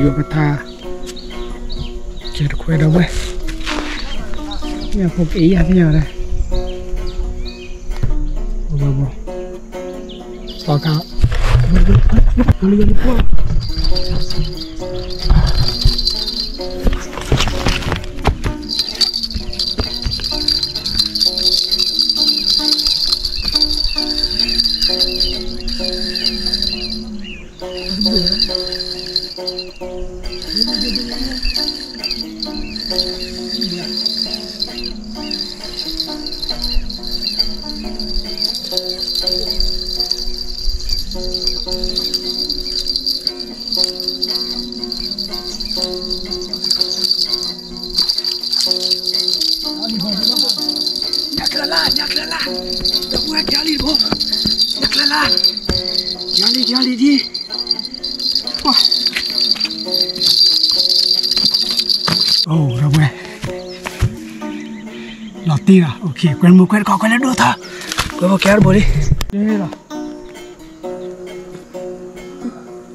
อยู่กับทาเจ็ดคุยเราไว้เนี่ยพวกอีอันนี้อะไรบ่สอกาวเรียนพวกNyaklah, dah buat jali boh. Nyaklah, jali di. Wah. Oh, ramai. Lati lah. Okey, kau mungkin kau kena dua ta. Kau kau boleh. Ni lah.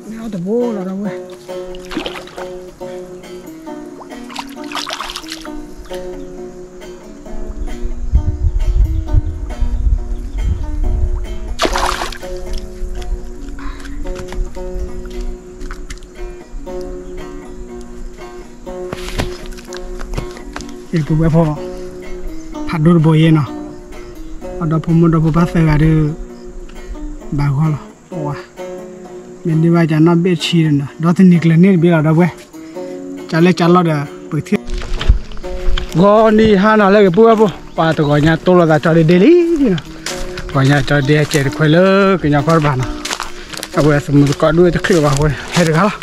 Ni ada bola ramai. Iku berapa? Padur boye no. Ada pemuda berbahasa ada bagus lah. Wah, ini wajah nak berciri na. Dot ni kelani bila ada buat. Cale dah berarti. Gua ni hana lagi buat apa? Pada gua nya tolak dah cari deli na. Gua nya cari dia cari kuala, kena korban na. Aku rasa mungkin kau dua tu kira bahawa herga lah.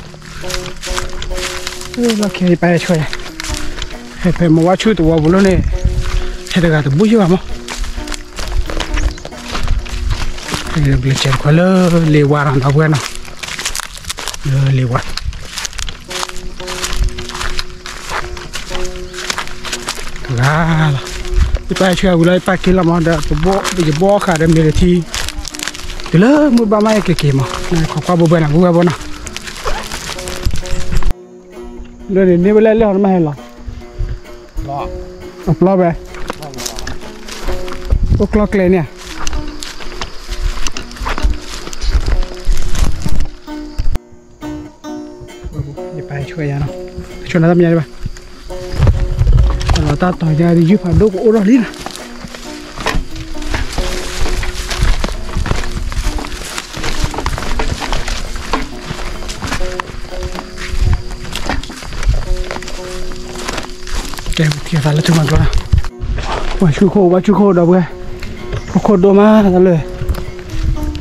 Okey, payah cuy. Hei, mau wacu tu wabulu ni, kita kata bujuk apa? Kita belajar kalau lewat anda bukan? Lewat. Lah, kita cuci gulai pakai lama dah tu bawa kada militi. Itulah mubah mai kekima. Kau bukan nak buat apa nak? Lalu ni boleh lewat mana lah? Uploadไปupload เลยเนี่ยไปช่วยยาเนาะช่วยเราทำยังไงบ้างเราตัดต่อยาดียืดผ่านดูโอ้รอดลิ้นแกเทียบแล้วทุกมันก็นะว่าชูโคดอกเว้ยพวกโคดมาแล้วเลย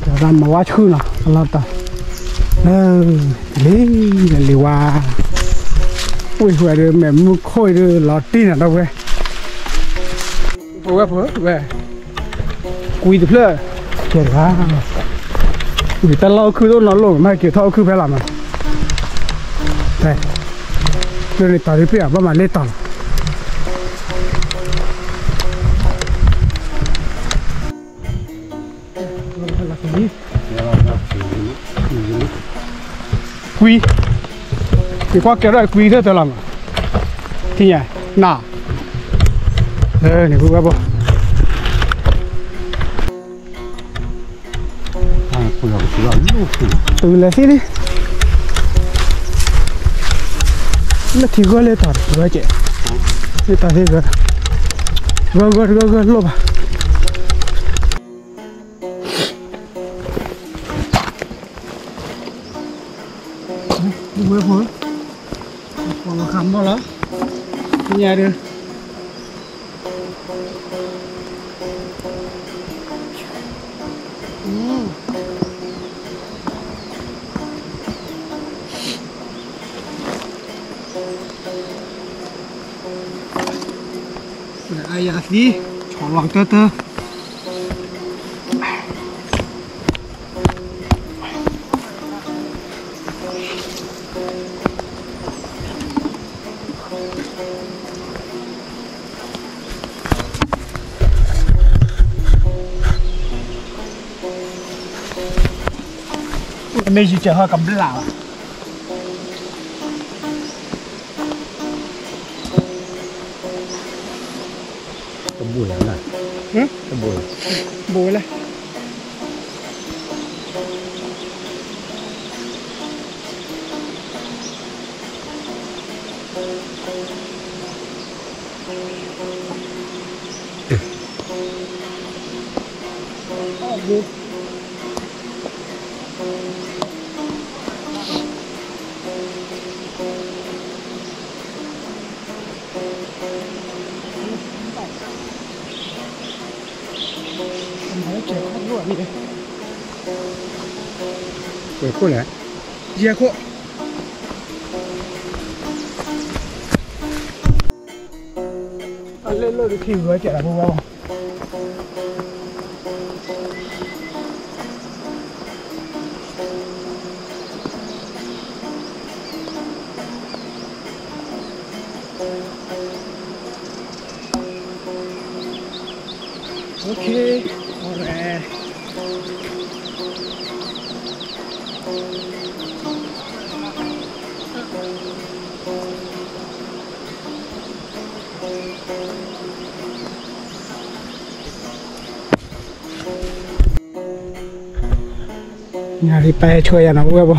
เดี๋ยวเรามาว่าชื่อเนาะเราต่อเลยว่าอุ้ยหัวเดิมแบบมุ้งค่อยเดินหลอดตีน่ะดอกเว้ยเว้ยกุยตัวเพลย์เจ๋งว่ะแต่เราคือต้นเราลงไม่เกี่ยวเท่าคือแพ้หลังมันแต่เรื่องนี้ต่อที่เปรียบว่ามันเล่ต่อกุยที่พ่อแกได้กุยเท่าไหร่ที่ไหนน่านี่กูว่าบ่ตื่นเลยสินี่แล้วที่ก็เลยต่อว่าเจ๊นี่ต่อที่ก็ลบดูเว้ยผมมาคำบ่แล้วนี่ไงเด้อayah sih colong tuh 没去结合咁不啦？都不人了，嗯，都不人。冇咧。冇。会过来，结果，那老的可以我接了，不吧？OK， 好嘞。nhà đi bay chơi à nó vui không?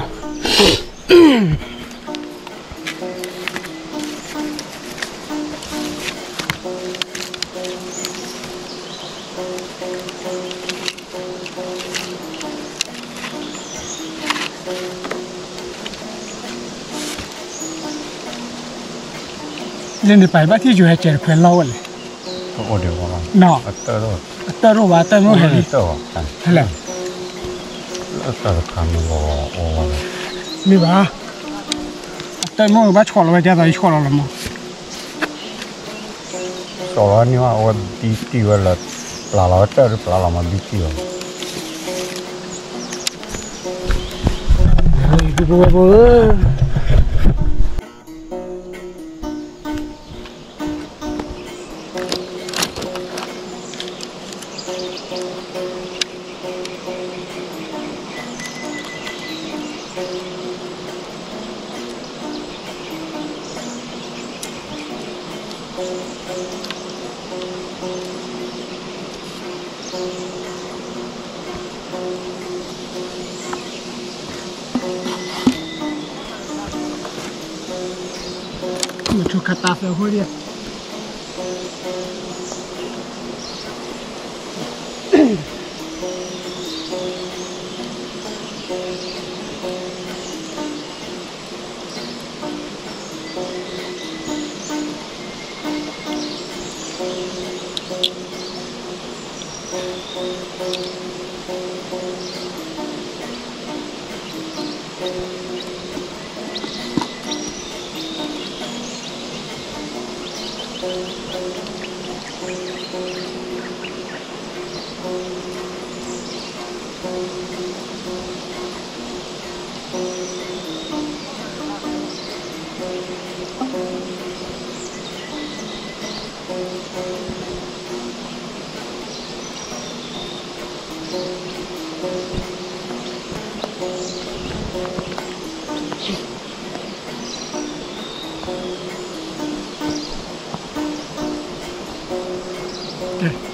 Lên đi bay bắt thì chơi chơi khuyên lâu rồi. Có điều không? Nó. Tơ rồi và tơ nó hay đi. Hay là. Tơ khăn ngò. Mi ba. Tơ nó bắt chọn rồi giờ tới chọn rồi mà. Sau này mà ở đi về là tơ rồi là mà đi về. Đi bố. Một chút cắt tạp rồi đi.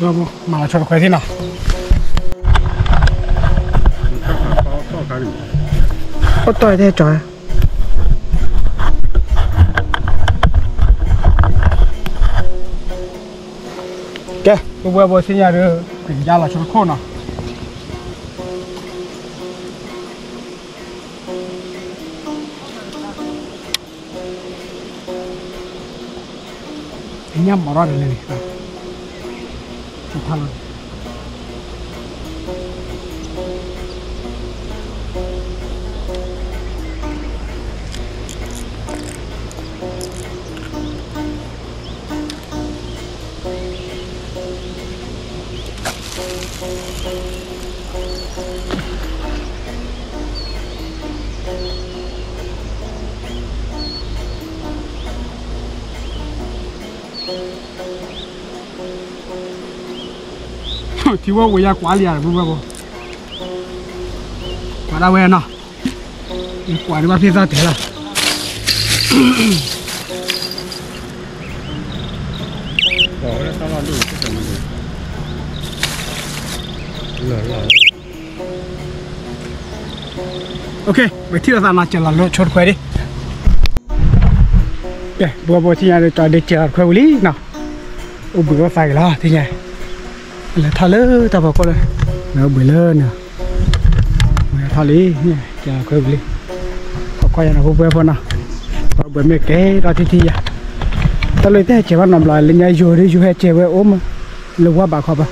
Rồi mà cho khỏe thế nào? Có tỏi thế trời. Kìa, tôi vừa xin nhà đưa tỉnh ra là cho khô nào. Nhắm vào đó để lên này. Thật thì qua quay ra quả liền rồi, đúng không? quả đau quen nó quả đi bắt phía ra thế là ok vậy thì là chờ là lựa chọn khoe đi ok bữa thì nhà để để chờ khoe lý nào ủa bữa phải là thế nhỉ là thà lỡ tao bảo con này nó bữa lỡ nè thà lý chờ khoe lý coi nhà nó không quên nào bữa mấy cái đó thì à tao lấy thế chế bắt nằm lại lên nhà rồi đi rồi chế với ốm lưu qua bà khó bà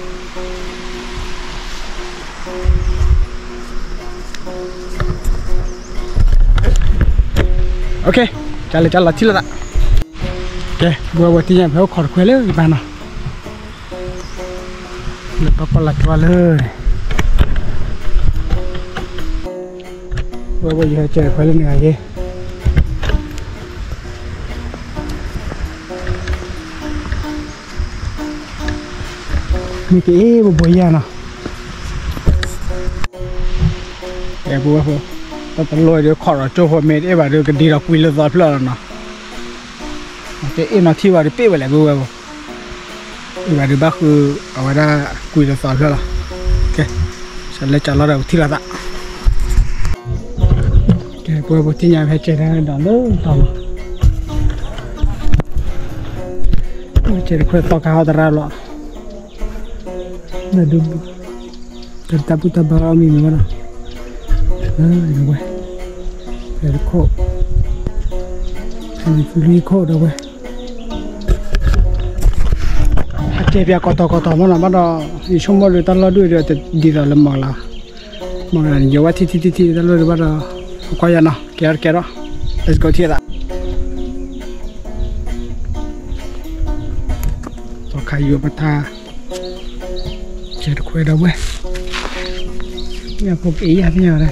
ok trả lời chỉ là đã ok vừa thì nhà phải khỏi khỏe lên bạn nào được bắt con lạch qua lên vừa giờ chơi khỏe lên ngày gì mình cái buổi giờ nào em vừa tao lôi được khỏi rồi cho hôm nay em bảo được cái đi là quy luật giọt lợn nào cái em nó thi vào được bê vào lại vừa em bảo được bác cứ ở ngoài ra quy luật giọt lợn ok sẽ lấy trả lời đầu thi là tạ ok vừa thì nhà phải chơi ra đó nữa tao chơi được to cao ra rồi nè đúng cần ta putar barang ini mana ini gue dari kok ini free kok dah gue aje biar kota-kota mana ini semua di tanah dulu dia di dalam malah Jawa titi dalam mana kaya na kira let's go tiada so kayu mata chơi khuya đâu vậy nhà phục ý à bây giờ đây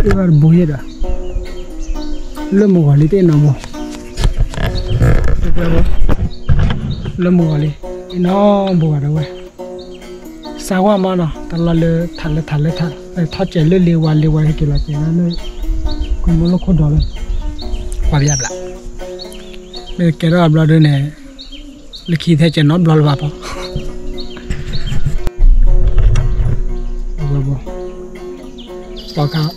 이거 뭐야 lâm gọi tên nào mà lâm gọi nó bùa đâu vậy sao qua mà nó tao là thằng thoát chạy liều qua cái kiểu là cái nó còn muốn nó khó đỏ lên qua bây giờ lại bây cái đó là này là khi thấy chạy nó bò vào bỏ cao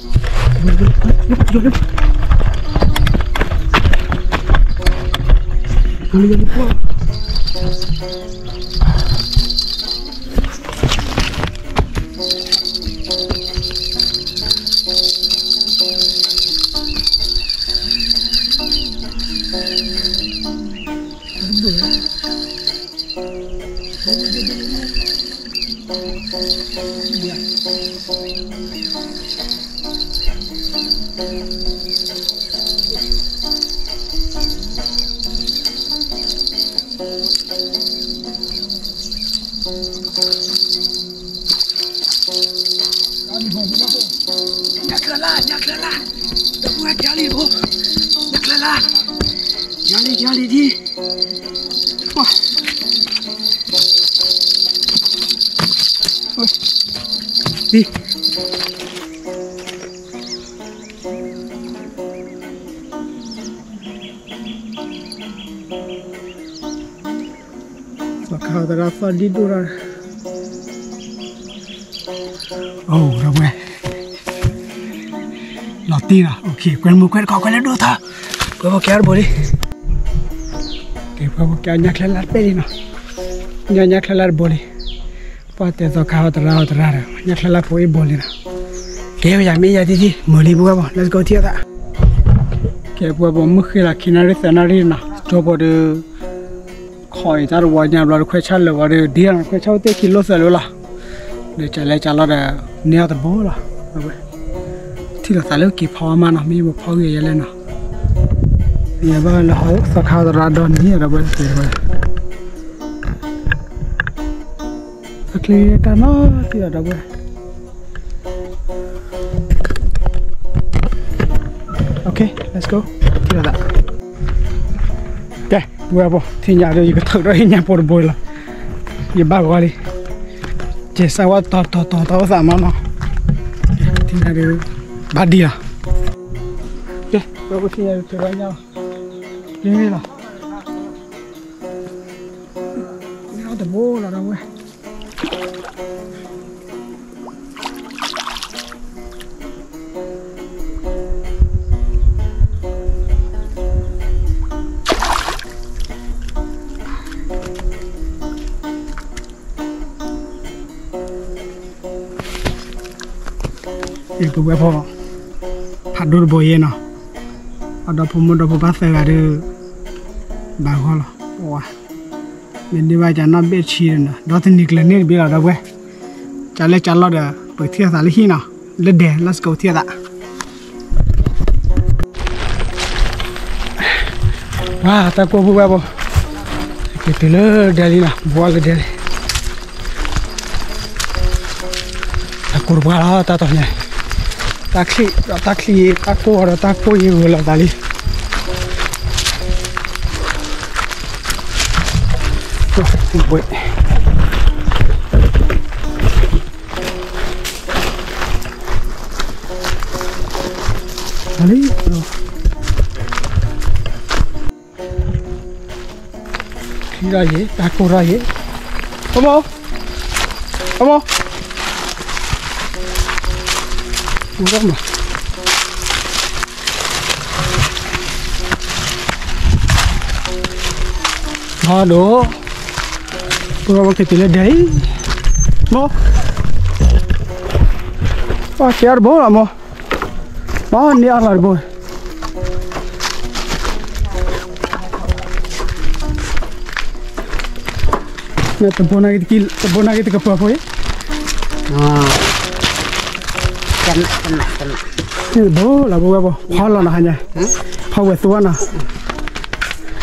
Lihat apa? Nhắc lala, đừng quên jali bố, nhắc lala, jali đi, đi, bakal terasa di duran, oh ramai. Lọt tin à? Ok, quen có lên đua thà. Có vào kéo bố đi. Cái vào kéo nhắc lên lát đi nào. Nhắc lên lát bố đi. Bắt té cho cao ra rồi. Nhắc lên lát bố đi bố đi nào. Kéo giờ mấy giờ đi. Mở đi bố vào. Let's go thiệt ạ. Cái bố mất khi là khi nào nào. Cho bố được khỏi ra rồi nhà rồi khoe chăn rồi rồi đi ăn khoe cháo tết kilo rồi là. Để trả lại là neo tập bố là. thì là tại lúc kịp phò mà nóมีmột phò gì lên nào giờ bây giờ là họ sẽ khao ra đòn như là bây giờ Kelihatan tidak ada gue. Okay, let's go. Tidak ada. Okay, gue apa? Tinggal ada juga tak ada yang por boy lah. Ye bawa kali. Jasa wa tahu sama no. Tinggal ada badi lah. Okay, gue tinggal teranya. Ini lah. Ini ada bola dah gue. Itu gue po padur boye no. Ada pemuda bahasa ada bawa lah. Wah, ini baca nabi cina. Datang niklah ni bila ada gue. Cale dah bertiada salih hina. Lede, let's go tiada. Wah, tak kau buat apa? Kita le dari lah, buat le dari. Tak kau buat lah, tak tahu ni. Taksi, aku ada takpo yang bola tali. Boy. Tali, bro. Kira ye, takpo raya. Kamu? Kurang lah. Aduh, kurang kecil deh. Mau? Wah, siar bola mau. Mana ni alar bola? Ni tempona kita kepa ya? Kena. Ini bola apa? Hal lah hanya. Hawa tuan lah.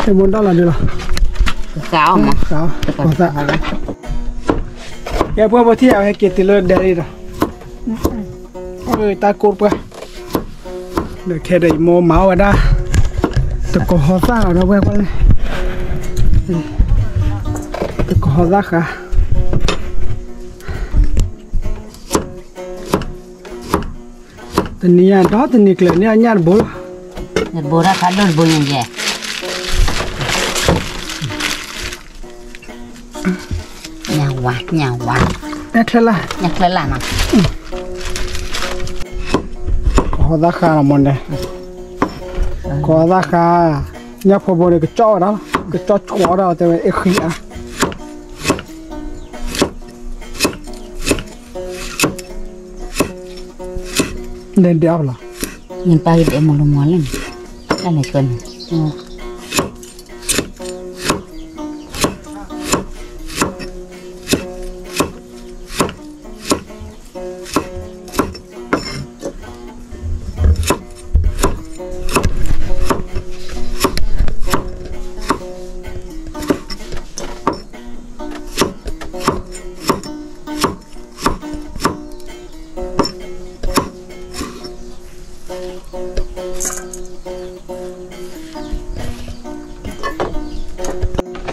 Ini bunda lah dia lah. Kau mah. Kau. Masa. Ya apa tiap hari kita le dari dah. Takut apa? Dah kira mau ada. Teko hosa ada apa ni? Teko hosa kah? Tenia dah niklah ni anyar bola. Bola kalau boleh je. Nyawa. Naklah nak. Kau dah kah mana? Kau dah kah? Nyak kau boleh kecau dah, kecau dah tapi ikhya. Dan dia apa? Yang pagi dia mulu-mulu. Kan kan.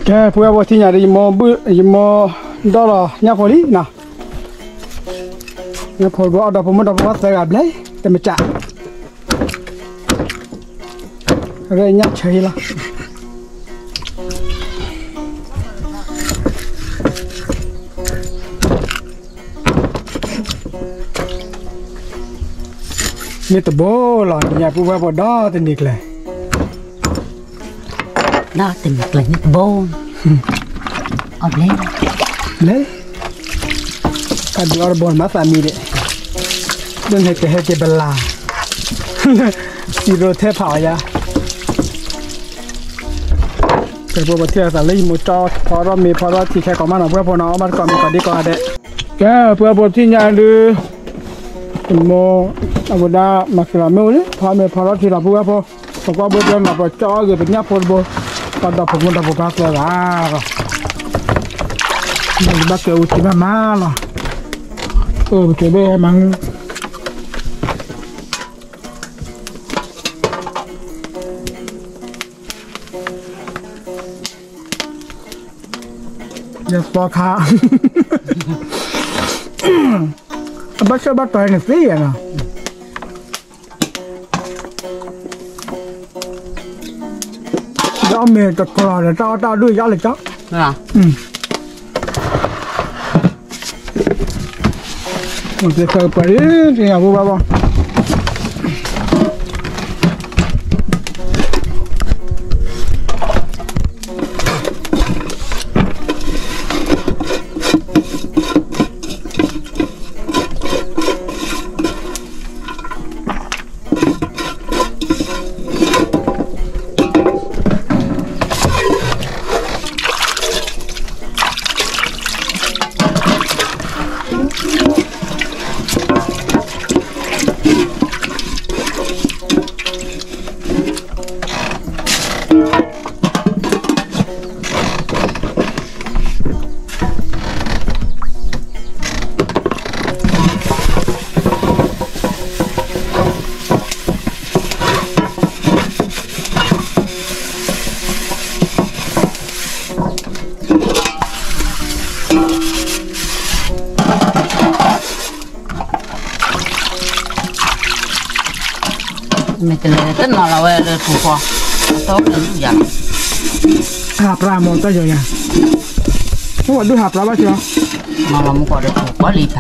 Okay, punya buat tinggal di mau dolar nyapoli nah. Nyapol buat ada pemuda buat saya belai, temecak. Renya cahaya lah. Ni tu bola, nyapu buat dah tendik lah. Đó tình là nhật bôn ốp lên cái đứa bồn má sa mi đấy đừng hay cái bala siro thế phao ya cái bộ bát thiệt là lấy một trò phao đó mi phao đó thì cái con mà nó bữa phao nó mà còn đi còn đấy cái bữa thì nhà đưa một abu da maklum đấy phao đó thì là bữa phao qua bữa đó là bữa cho rồi bên nhà phao bữa pada pemuda buka kelar. มันบ้าเกี่ยวที่บ้านมาหรอเกี่ยวไปมันเดี๋ยวปอขาบ้าเชื่อบ้าต่อยนี่สิอ่ะเดี๋ยวเมย์ตะกร้อเดี๋ยวเจ้าด้วยยาเลยจ้ะมันจะเคยไปที่ไหนกูบ้าบ้าไม่เป็นไรแต่นอนเราเลยถูกพอโต๊ะเป็นทุกอย่างหาปลาหมดก็เยอะยังทุกวันดูหาปลาบ้างใช่ไหมนอนเราไม่ก็ได้ถูกก็รีบไป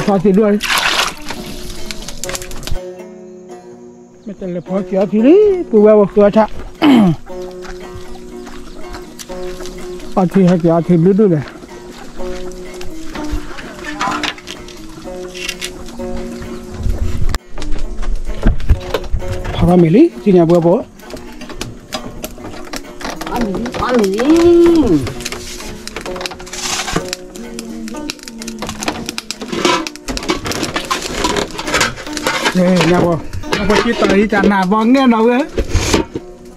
ขอสิด้วยไม่เป็นไรพอเสียทีนี้กูว่าเสือชะอาทิตย์ให้เสียอาทิตย์ดูเลยพาราเมลี่ที่เนี่ยบัวบัวอันนี้เนี่ยบัวพอคิดตอนนี้จะหนาวังเนี่ยเราเลย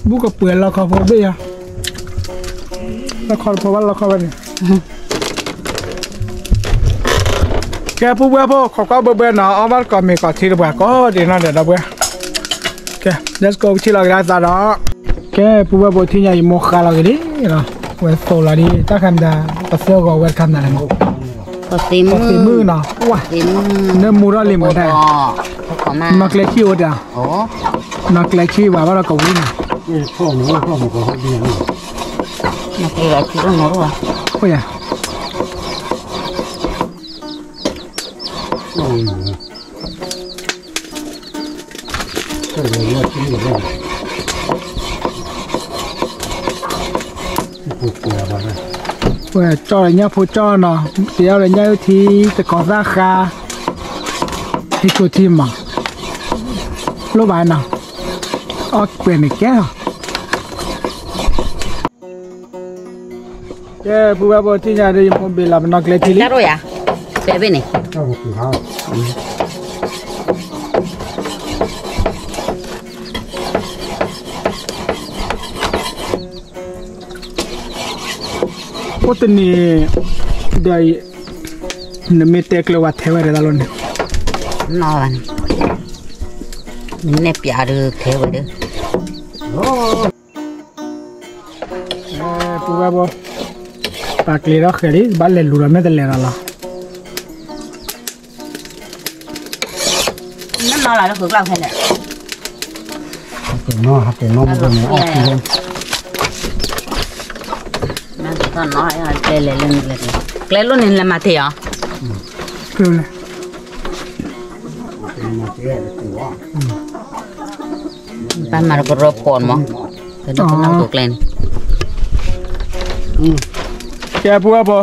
บุกกับเปลือยเราขอพอด้วยอ่ะเราขอพอว่าเราขอวันนี้แกผู้เบื่อพวกเขาก็เบื่อเนาะเอาบ้านก่อนมีก่อนที่เราเบื่อก็ดีนะเดี๋ยวเราเบื่อแก let's go ที่เราได้ซะเนาะแกผู้เบื่อพวกที่ใหญ่โมกาเราดีเนาะเวสโตลาดีถ้าคำจะตัดเสื้อก็เวทคำนั้นก็ตีมือเนาะว้าเนื้อมูรอลิมกันได้นักเล็กขี้อดอ่ะนักเล็กขี้ว่าเราก็วิ่งพ่อหนูก็เขาดีนี่นักเล็กขี้ต้องหนูอ่ะโอ้ยก็เลยว่าที่นี่ได้ผูกเกลือมาเลยเว้ยจออะไรเงี้ยผู้จอเนาะเดี๋ยวอะไรเงี้ยทีแต่ก่อนราคาที่ตัวทีมอ่ะรู้บ้านเนาะอ๋อเปลี่ยนอีกแก้วแกผู้ว่าบที่จะได้ยินผมเบลล์มันนักเล่นทีนี้จ้ารู้ยังเป็นแบบนี้ก็คือเขาโอ้ตัวนี้ได้นไม่เตะกลัวเทวดาล้วนนอนมันเนี่ยปีอาดูเทวดาผู้ว่าบ่ปากเลี้ยงเขาดิบ้านเลี้ยงลูกไม่ได้เลี้ยงอะไรนั่นนอนอะไรก็คือเราแค่เนี่ยเป็นน้อครับเป็นน้อมันเป็นออกทีเดียวนั่นก็น้อยอ่ะเกลือเล่นเลยเกลือลุ่นนี่แหละมาเที่ยวเกลือเลยป้ามาเราก็รบกวนมั้งแต่ดูคนนั่งตัวเกลือแกผู้ว่าบ่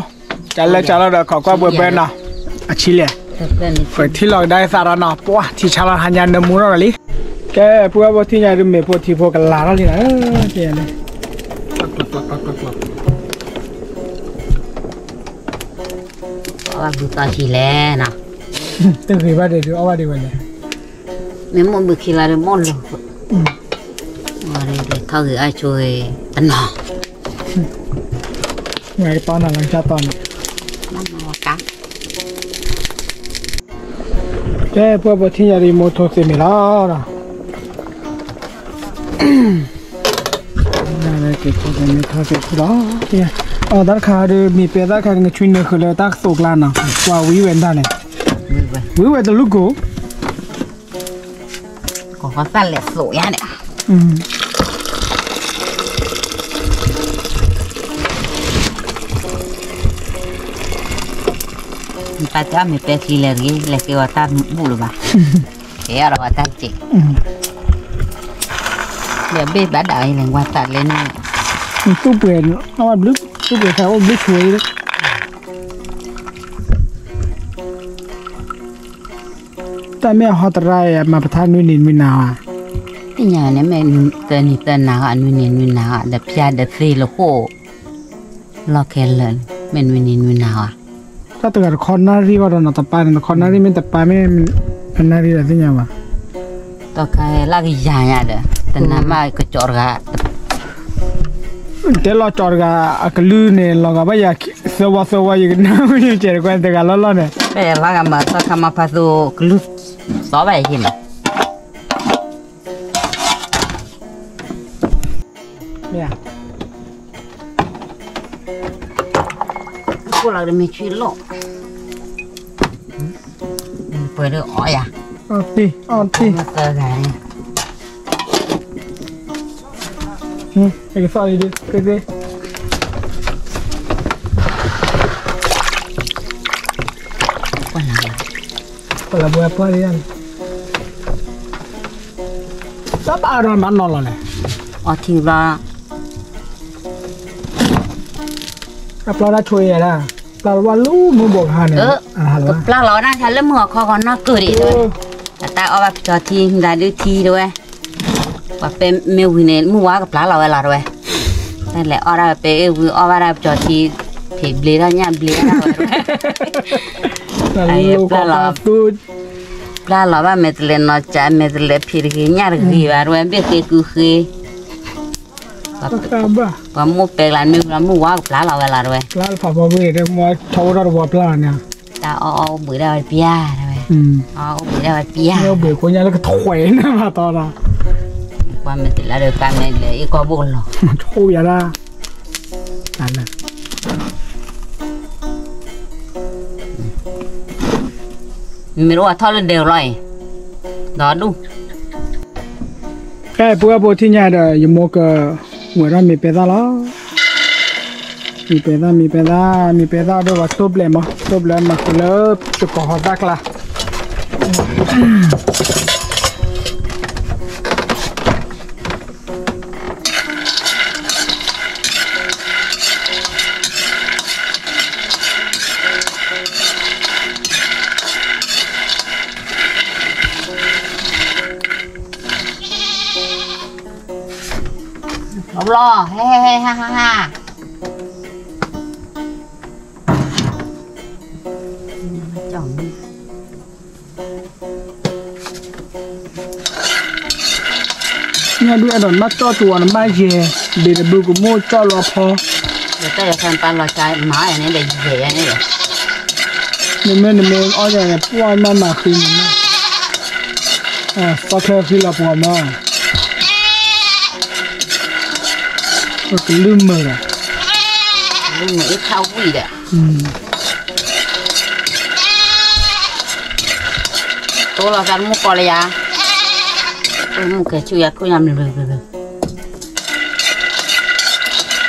จัดเลยจัดแล้วเดี๋ยวเขาก็เบื่อเบื่อเนาะอาชีพเลยเปิดที่เราได้สาระเนาะปัวที่ชาลาหันยันเดมูนอะไรแกผู้ว่าบ่ที่ไหนดูเมย์พอที่พอกันลาแล้วนี่นะเจ๊เนี่ย ว่าบุตรทีแล้วนะ ตึกรีบ้าเดี๋ยวเอาว่าดีกว่าเลย ไม่มองบุคีละเรื่องมองเลยว่าเรื่องเท่าไหร่ช่วยตันหนอ ไงตอนนั้นหลังจากตอน มันมากัก แค่พวกที่ยารีโมโตเซมิลานะนั่นแหละที่พวกนี้เขาเก็บแล้วเนี่ยดาร์คาร์มีเปด้าคาร์เงชุนเนอร์เขาเลยตักสุกลานะว่าวิเวนได้เนี่ยวิเวนตัวลูกกู ก็เขาสั่นเลยสวยเนี่ยปัจจัยไม่เป็นที่เลยเลยที่ว่าตาบุรุษบ้าเฮ้ยเราว่าตาจิกเดี๋ยวเบ็ดบ้าได้เลยว่าตาเล่นตู้เปลี่ยนเอามาบลึกตู้เปลี่ยนเขาบลึกช่วยเลยแต่ไม่เอาตรายมาประทานนู่นนี่มินาวที่อย่างนี้แม่เตือนนี่เตือนหนาอันนู่นนี่นู่นหนาเด็กพี่เด็กสี่ลูกโหล็อกแขนเลยแม่นู่นนี่นู่นหนาถ้าตัวกับคอนนารีก็โดนตัดไปแต่คอนนารีไม่ตัดไปไม่เป็นนารีอะไรที่ยังวะตัวใครลากยาเด้อแต่น้ำมาก็จอดกันเดี๋ยวเราจอดกันอักลือเนี่ยเราก็ไม่อยากสวาอยู่กันน้ำไม่เจอกันแต่กันแล้วเนี่ยเอ้ลากมาสักคำมาพัดดูกลือสอบไปกินเนี่ยพวกเราไม่ช่วยโลกเปิดอ๋อยอ่ะตีมาเจอกันไอ้ก็สอนดีๆก็ดีคนละบัวพอดีกันซับอารมณ์มันนอนเลยอ๋อที่ว่าปลาช่วยอะไรปลาว่าลูกมือบอกหาเนี่ยปลาเราน่าใช้เรื่องมือคอก่อนน่าเกิดอีกด้วยแต่เอาแบบจอทีได้ด้วยทีด้วยว่าเป็นเมวินเนมือว่ากับปลาเราเวลาด้วยนั่นแหละเอาอะไรไปเอาอะไรจอทีที่เบลีร์เนี่ยเบลีร์เราไอ้ปลาเราว่าเม็ดเล่นนอจ่าเม็ดเล่นพิรกีเนี่ยรีว่าด้วยเบี้ยกูคือว่ามูเปลันมีว่ามูว่าปลาเราเวลาด้วยปลาพอพอเวทมัวชาวเราว่าปลาเนี่ยแต่เอาบุยได้ไปปียด้วยเอาบุยได้ไปปียเอาบุยคนนี้แล้วก็ถอยนะมาตอนนั้นว่ามันติดแล้วเดี๋ยวการเงินเลยอีกก็บุญหรอช่วยอะไรนั่นแหละไม่รู้ว่าท่อเรือเดียวเลยรอดูแค่พวกพวกที่เนี่ยเดี๋ยวยมกหัวเรามีเปด้าแล้วมีเปด้าด้วยว่าตุบเลยมั้งตุบเลยมาคือเลิกจุกขอดักละเอาล่อเฮ้ฮ่าจ่องเนี่ยดูไอ้ดอนมาจ่อตัวน้ำใบเย่เดี๋ยวบุกโม่จ่อรอพอเดี๋ยวแต่การปั่นเราใช้ไม้อันนี้เดี๋ยวเย่อันนี้เดี๋ยวนี่อ้อยเนี่ยพวกมันมาคืนนะสักแค่ฟิลาพวกมันก็ลืมมือละลืมมือเข้าวิ่งเด้อตัวเราจะมุกอะไรอ่ะมุกแค่ช่วยคุยยามเลย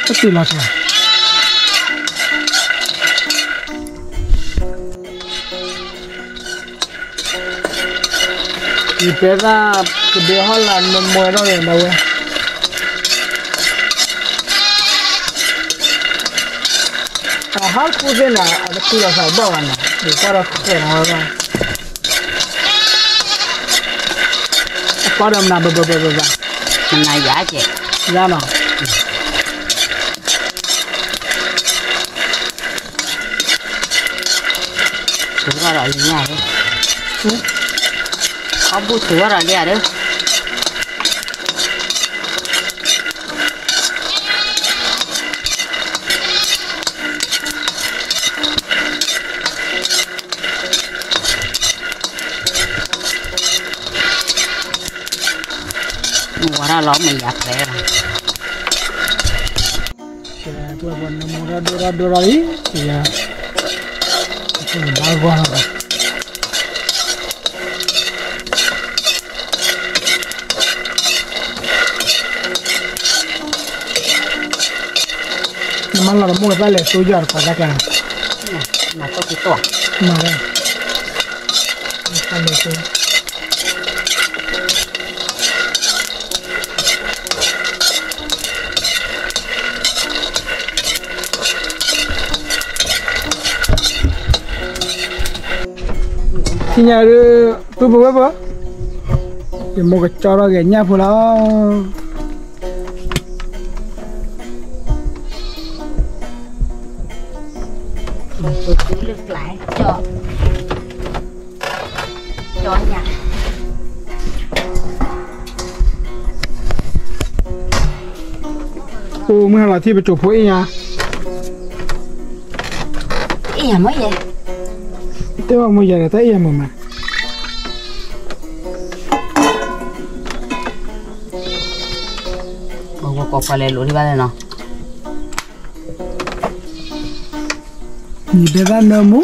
ก็ตื่นมาใช่อีเปร่าเดี๋ยวฮัลลันมันมวยเราเลยนะเว้ยhal kuze na ada kula sa bawa na di para kuze na wala para na ba na ya je ya na thử ra rồi nhà đấy có bút thử ra rồi đấy mua ra lắm mình giặt đấy mà tua buồn mua ra đồ đi thì bao gồmมันเราmuaไปเลยตัวยอดกว่ากันmà có cái tổ มาเลยทำเลยตัวที่เนี่ยตัวบัวปะเดี๋ยวมันก็จอร์กันเนี่ยพวกเราtôi cứ lướt lại cho nhà ôมื่อเราที่ไปจบพวกอีเนี่ย ý là mới vậy แต่ว่ามื่อใหญ่แต่อีมึงมา có phải lấy lúa đi bao giờ nó นี่เป็นร้านเนื้อหมู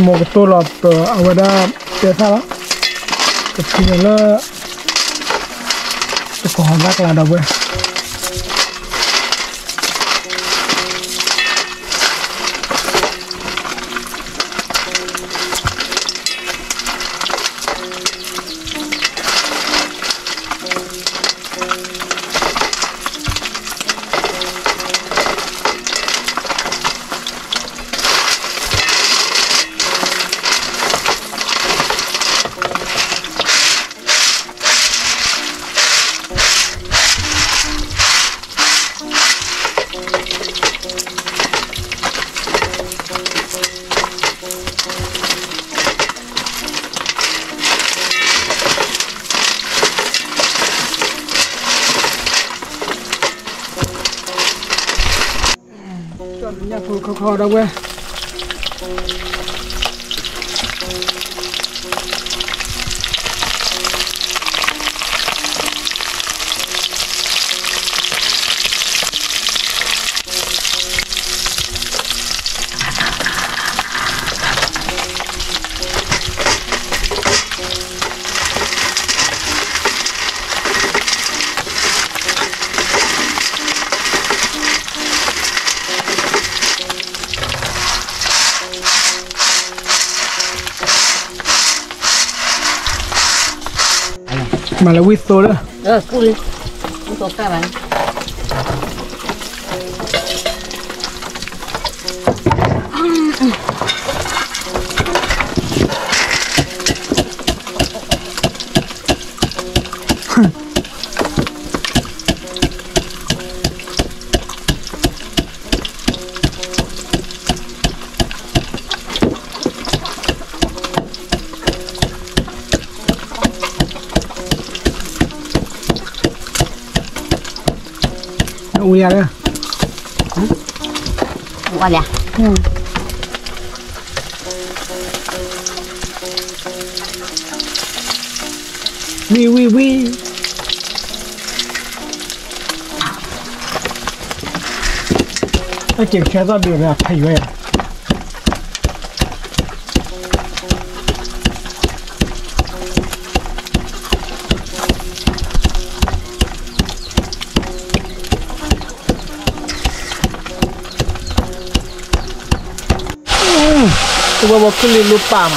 หมูตัวหลอดเอาไว้ได้เจ้าสาวกับที่นั่นละจะขอรักลาดเอาไว้เนี่ยพูดคอๆได้เว้ยมาแล้ววิสโตเลยกูเลยกูตัวข้ามันอูยาเลยว่าเนี่ยวิถ้าเก็บแค่ตอนเดือนเนี่ยใครอยู่อ่ะตัวบอกขึ้นลินรูปปั๊ม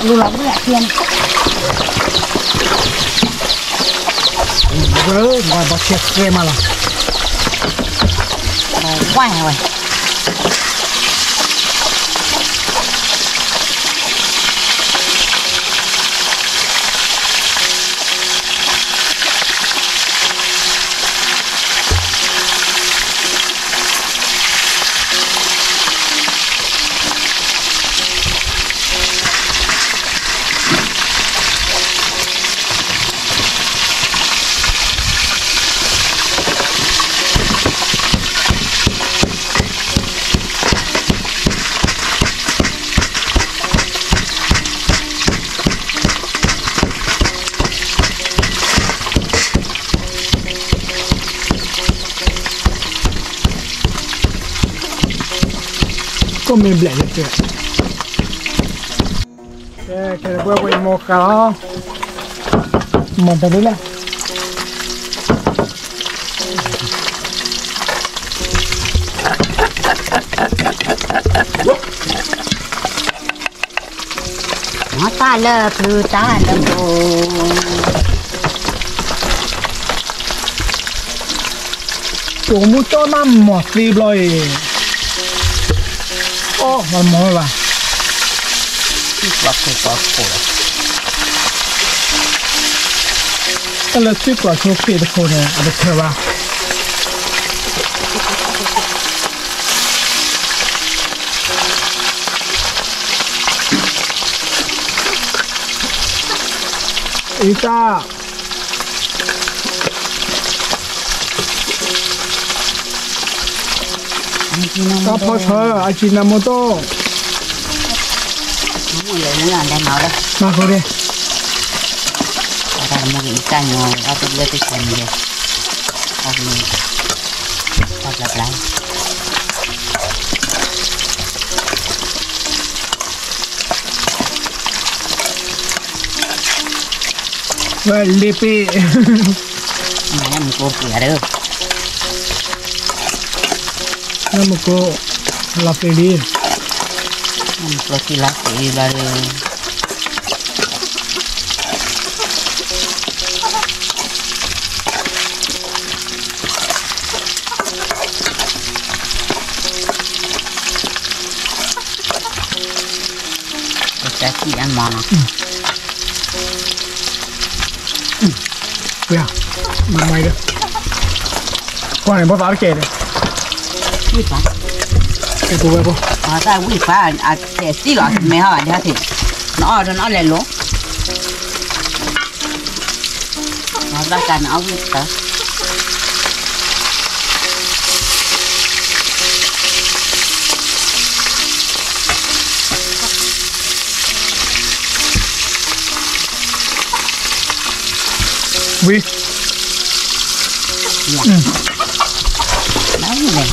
ลูเราไม่อยากเทียนมาบอกเช็คเกมมาละไหวไว้ ก็ไม่เบลเลยเจ้าแค่เพื่อไปโมกามันจะได้ละมาตาเลิกคือตาเลิกโบตัวมูโจ้น้ำหมดรีบเลยโอ้มันมองว่าว่าคือก็โผล่ก็เลยซื้อกว่าโชคดีทุกคนเนี่ยเอาไปเถอะว่าอีจ้าก็พอเธออาจินาโมโต้มึงเลยมึงอ่านได้เมาแล้วมาคุยดิแต่มึงอีกการงงเอาตัวเลือดไปคนเดียวเอาไปเอาแบบไรเว้ยลิปีแม่มึงโกเกลือเด้อน้ำมันก็ลาเปรีมึงโกที่รักสีบาร์จะขี้อันมันเปล่ามันไม่เลยก่อนเห็นภาษาอังกฤษเลยวิฟ้าไอ้กูไปป่ะใช่วิฟ้าแต่สิหรอไม่ฮะเดี๋ยวถึงน้อจะน้อเลยลูกน้อได้กันเอาวิฟ้าวินั่นเลย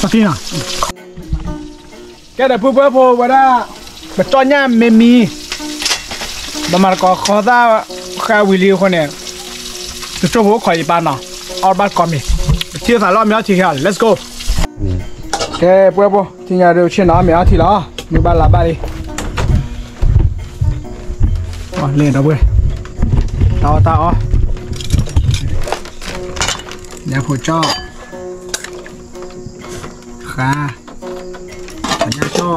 สักทีน่ะแกแต่พูดเพื่อโพว่าได้แบบตอนนี้ไม่มีบางมันก็ขอได้แค่วิลีคนเนี่ยจะช่วยผมขออีกบ้านเนาะเอาบ้านก่อนมีที่สายรอบมีอะไรที่เขียน let's go แกเพื่อโพที่งานเร็วเช่นน้ำมีอะไรที่ละมีบ้านละบ้านดิอ๋อเล่นเอาเว้ยตาอ๋อเนี่ยผู้เจ้าค่ะสัญญาเจ้า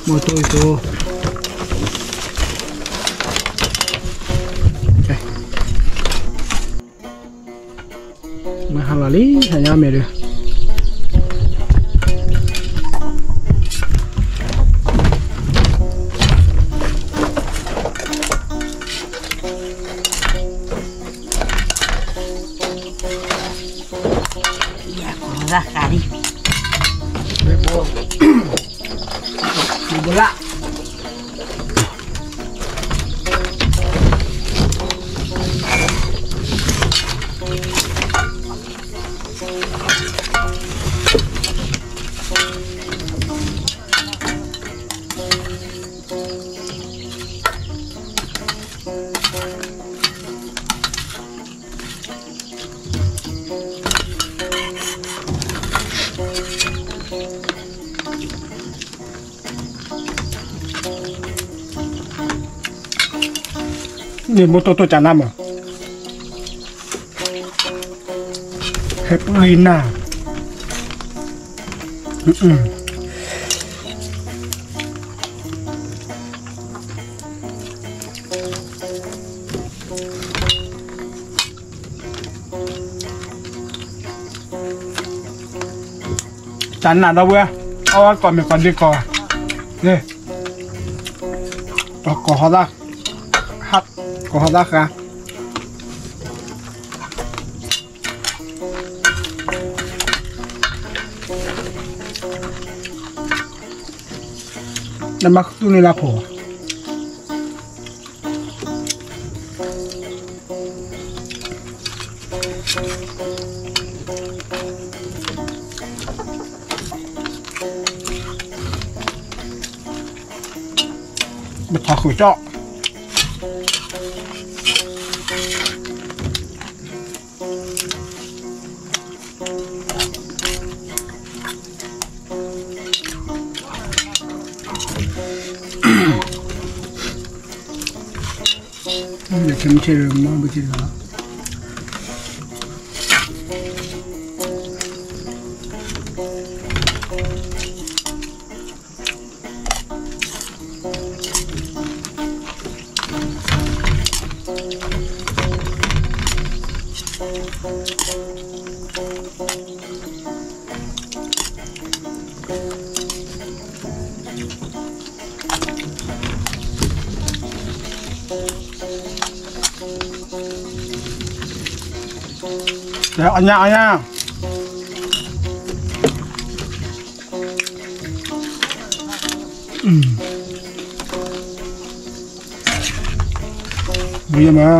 โมโตอิโตมาhalali hanya mere ya kurang kali bolaนี่มุโตจาน้ำอ่ะเฮปรีน่าจานหนาดเว้ยเอาก่อนเป็นก่อนดีกว่าเนี่ยต่อก่อเขาได้ฮัดก่อเขาได้ค่ะ น้ำมักตู้ในลาโผมาพอขุยเจาะอย่าเค็มเชื่อมากไปทีละเดี๋ยวอันยาดีมา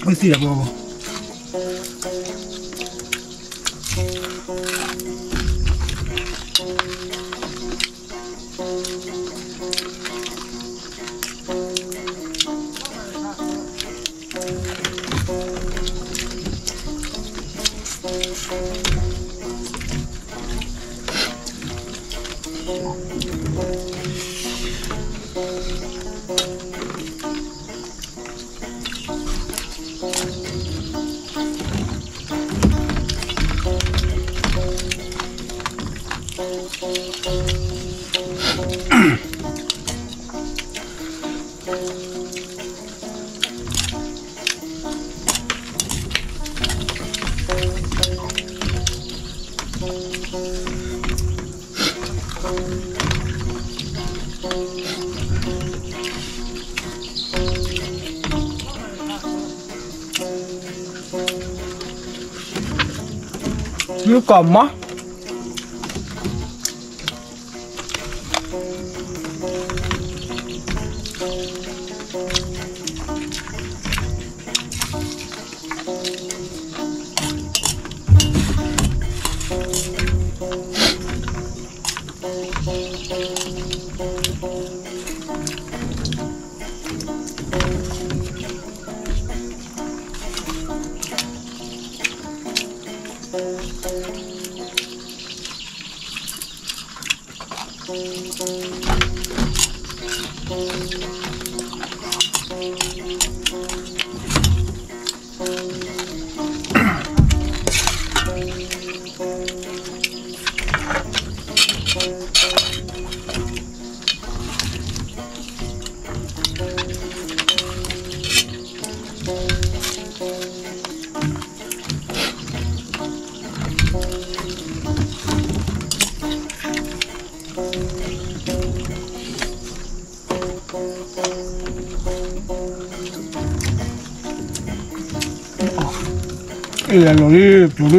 ไม่เสียบ่như cầm á lo đi chú đi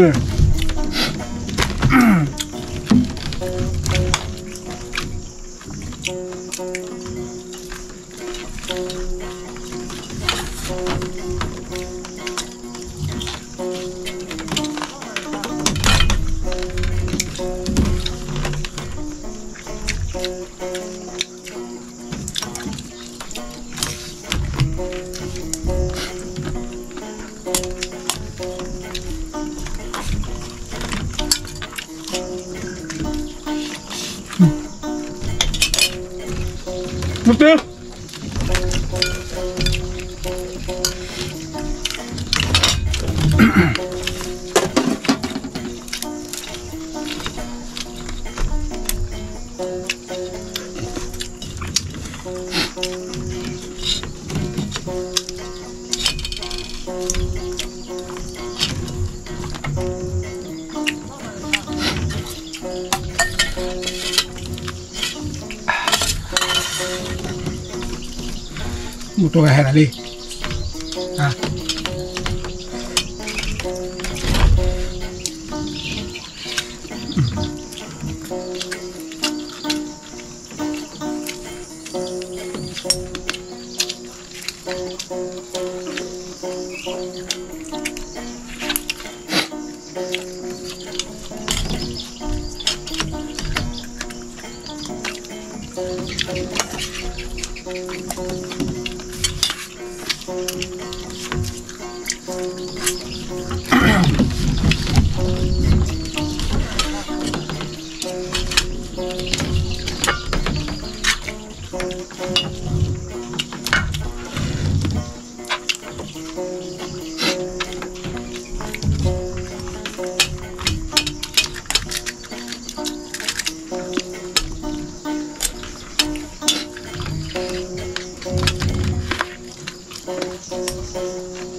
một tiếng một tô hè là đi à.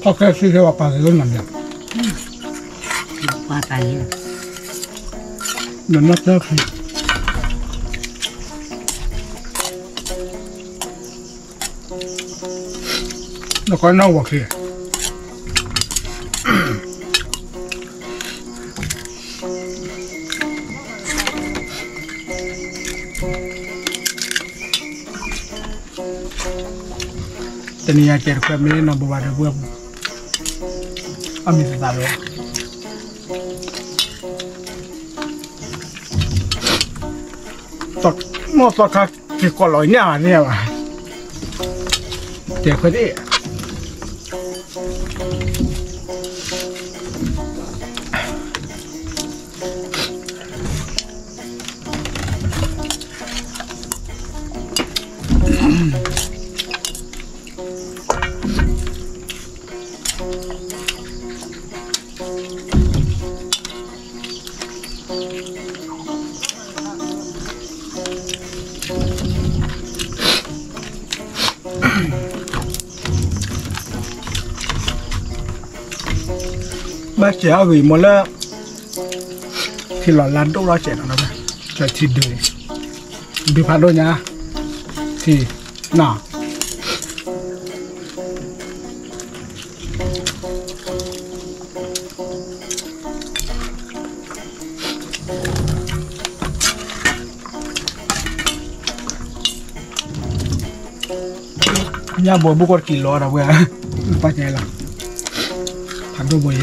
Ok, sí se va a pasar el manjar. Qua cái này. Nó nát ra khi. Nó có nâu vào khi. Tenía que ir con mi no boba de huevo. A mí se salió. Một tọt khác thì có lối nhà này mà. Để cái đi. Bác trẻ gửi một là thì là lăn đâu đó trẻ nó này trẻ thịt được phạt đôi nha thì nào nhà bố bố còn kilo đâu vậy bác trẻ là thằng đâu vậy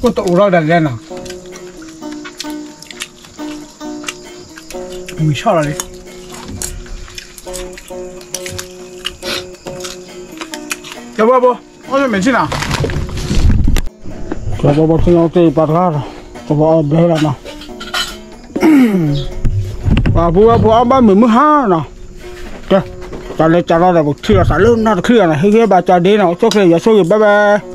có tụ ra đặt lên nào mùi sao là đi cho bố ôi mình xin nào cho bố xin ông tì bát ra cho bố bé ra nào và bố ông ba mình mới ha nào cho lên cho nó là một thưa xả lớn nó thưa này hay cái bà cho đi nào cho cái giờ số bye bye